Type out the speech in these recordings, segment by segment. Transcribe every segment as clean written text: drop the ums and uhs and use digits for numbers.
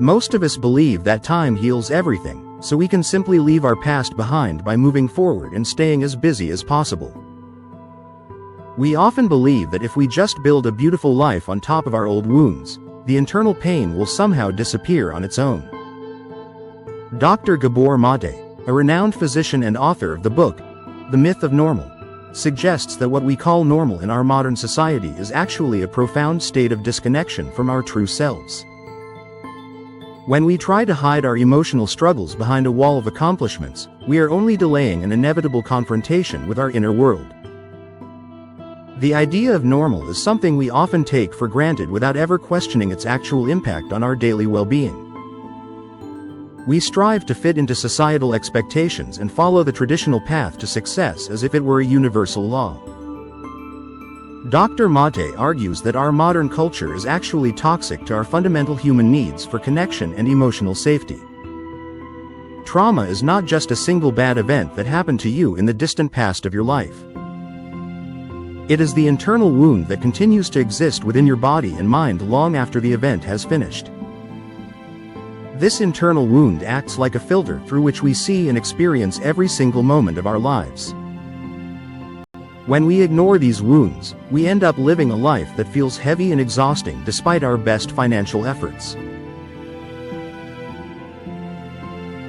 Most of us believe that time heals everything, so we can simply leave our past behind by moving forward and staying as busy as possible. We often believe that if we just build a beautiful life on top of our old wounds, the internal pain will somehow disappear on its own. Dr. Gabor Maté, a renowned physician and author of the book, The Myth of Normal, suggests that what we call normal in our modern society is actually a profound state of disconnection from our true selves. When we try to hide our emotional struggles behind a wall of accomplishments, we are only delaying an inevitable confrontation with our inner world. The idea of normal is something we often take for granted without ever questioning its actual impact on our daily well-being. We strive to fit into societal expectations and follow the traditional path to success as if it were a universal law. Dr. Maté argues that our modern culture is actually toxic to our fundamental human needs for connection and emotional safety. Trauma is not just a single bad event that happened to you in the distant past of your life. It is the internal wound that continues to exist within your body and mind long after the event has finished. This internal wound acts like a filter through which we see and experience every single moment of our lives. When we ignore these wounds, we end up living a life that feels heavy and exhausting despite our best financial efforts.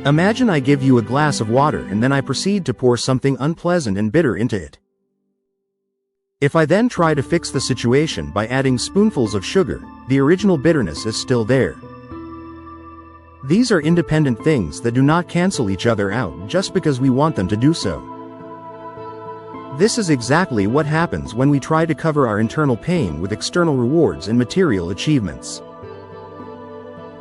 Imagine I give you a glass of water and then I proceed to pour something unpleasant and bitter into it. If I then try to fix the situation by adding spoonfuls of sugar, the original bitterness is still there. These are independent things that do not cancel each other out just because we want them to do so. This is exactly what happens when we try to cover our internal pain with external rewards and material achievements.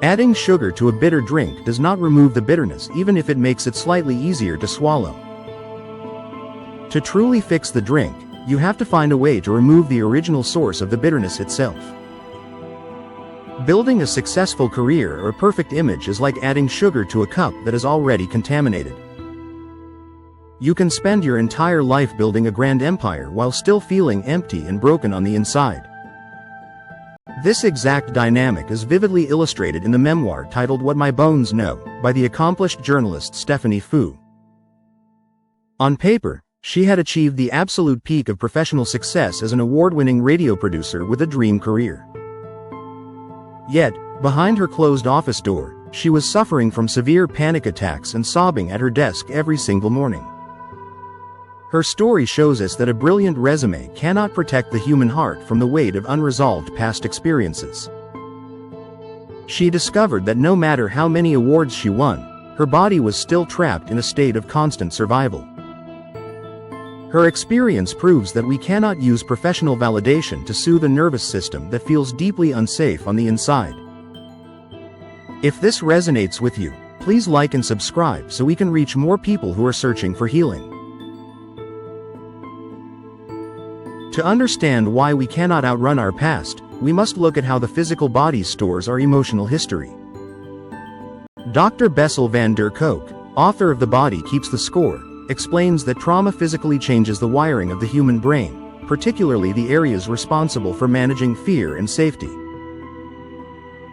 Adding sugar to a bitter drink does not remove the bitterness even if it makes it slightly easier to swallow. To truly fix the drink, you have to find a way to remove the original source of the bitterness itself. Building a successful career or a perfect image is like adding sugar to a cup that is already contaminated. You can spend your entire life building a grand empire while still feeling empty and broken on the inside. This exact dynamic is vividly illustrated in the memoir titled What My Bones Know, by the accomplished journalist Stephanie Fu. On paper, she had achieved the absolute peak of professional success as an award-winning radio producer with a dream career. Yet, behind her closed office door, she was suffering from severe panic attacks and sobbing at her desk every single morning. Her story shows us that a brilliant resume cannot protect the human heart from the weight of unresolved past experiences. She discovered that no matter how many awards she won, her body was still trapped in a state of constant survival. Her experience proves that we cannot use professional validation to soothe a nervous system that feels deeply unsafe on the inside. If this resonates with you, please like and subscribe so we can reach more people who are searching for healing. To understand why we cannot outrun our past, we must look at how the physical body stores our emotional history. Dr. Bessel van der Kolk, author of The Body Keeps the Score, explains that trauma physically changes the wiring of the human brain, particularly the areas responsible for managing fear and safety.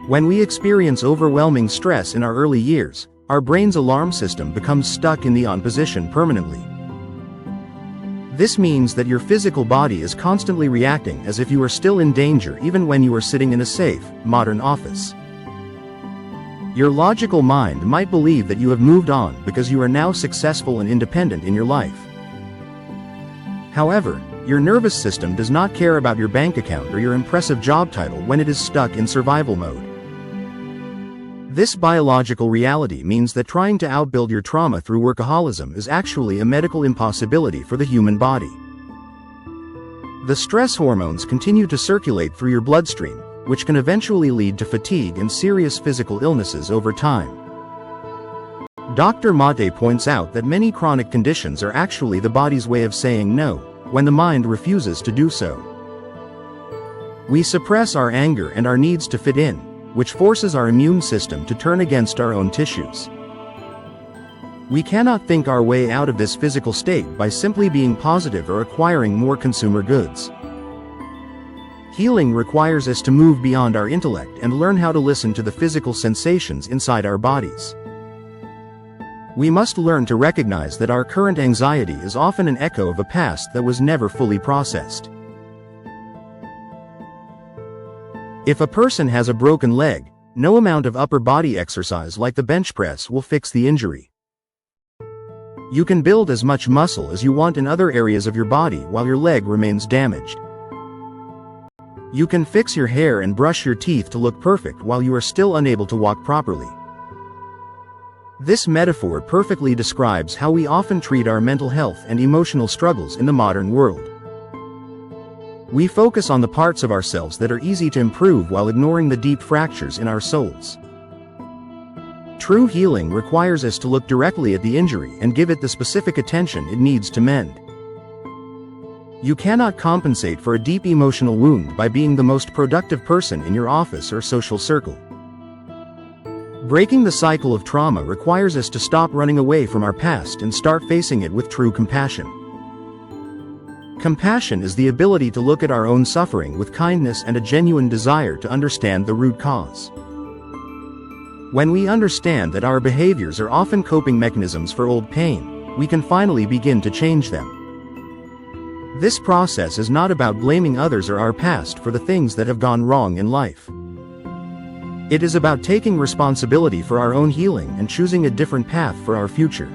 When we experience overwhelming stress in our early years, our brain's alarm system becomes stuck in the on position permanently. This means that your physical body is constantly reacting as if you are still in danger even when you are sitting in a safe, modern office. Your logical mind might believe that you have moved on because you are now successful and independent in your life. However, your nervous system does not care about your bank account or your impressive job title when it is stuck in survival mode. This biological reality means that trying to outbuild your trauma through workaholism is actually a medical impossibility for the human body. The stress hormones continue to circulate through your bloodstream, which can eventually lead to fatigue and serious physical illnesses over time. Dr. Maté points out that many chronic conditions are actually the body's way of saying no, when the mind refuses to do so. We suppress our anger and our needs to fit in, which forces our immune system to turn against our own tissues. We cannot think our way out of this physical state by simply being positive or acquiring more consumer goods. Healing requires us to move beyond our intellect and learn how to listen to the physical sensations inside our bodies. We must learn to recognize that our current anxiety is often an echo of a past that was never fully processed. If a person has a broken leg, no amount of upper body exercise like the bench press will fix the injury. You can build as much muscle as you want in other areas of your body while your leg remains damaged. You can fix your hair and brush your teeth to look perfect while you are still unable to walk properly. This metaphor perfectly describes how we often treat our mental health and emotional struggles in the modern world. We focus on the parts of ourselves that are easy to improve while ignoring the deep fractures in our souls. True healing requires us to look directly at the injury and give it the specific attention it needs to mend. You cannot compensate for a deep emotional wound by being the most productive person in your office or social circle. Breaking the cycle of trauma requires us to stop running away from our past and start facing it with true compassion. Compassion is the ability to look at our own suffering with kindness and a genuine desire to understand the root cause. When we understand that our behaviors are often coping mechanisms for old pain, we can finally begin to change them. This process is not about blaming others or our past for the things that have gone wrong in life. It is about taking responsibility for our own healing and choosing a different path for our future.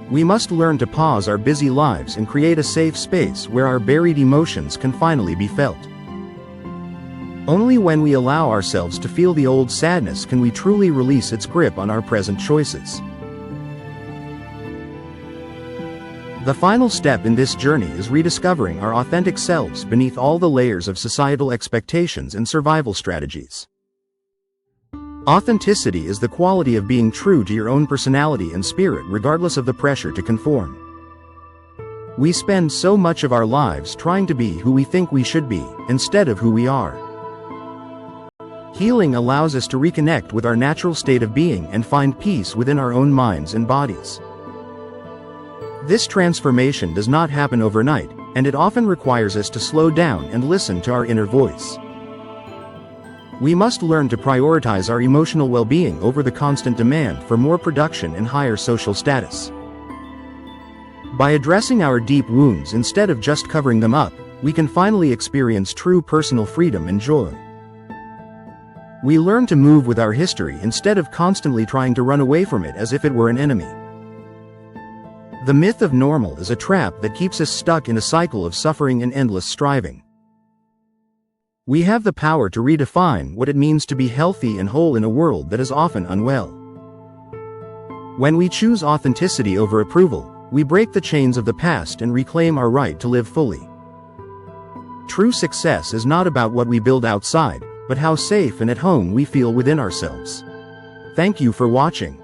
We must learn to pause our busy lives and create a safe space where our buried emotions can finally be felt. Only when we allow ourselves to feel the old sadness can we truly release its grip on our present choices. The final step in this journey is rediscovering our authentic selves beneath all the layers of societal expectations and survival strategies. Authenticity is the quality of being true to your own personality and spirit regardless of the pressure to conform. We spend so much of our lives trying to be who we think we should be, instead of who we are. Healing allows us to reconnect with our natural state of being and find peace within our own minds and bodies. This transformation does not happen overnight, and it often requires us to slow down and listen to our inner voice. We must learn to prioritize our emotional well-being over the constant demand for more production and higher social status. By addressing our deep wounds instead of just covering them up, we can finally experience true personal freedom and joy. We learn to move with our history instead of constantly trying to run away from it as if it were an enemy. The myth of normal is a trap that keeps us stuck in a cycle of suffering and endless striving. We have the power to redefine what it means to be healthy and whole in a world that is often unwell. When we choose authenticity over approval, we break the chains of the past and reclaim our right to live fully. True success is not about what we build outside, but how safe and at home we feel within ourselves. Thank you for watching.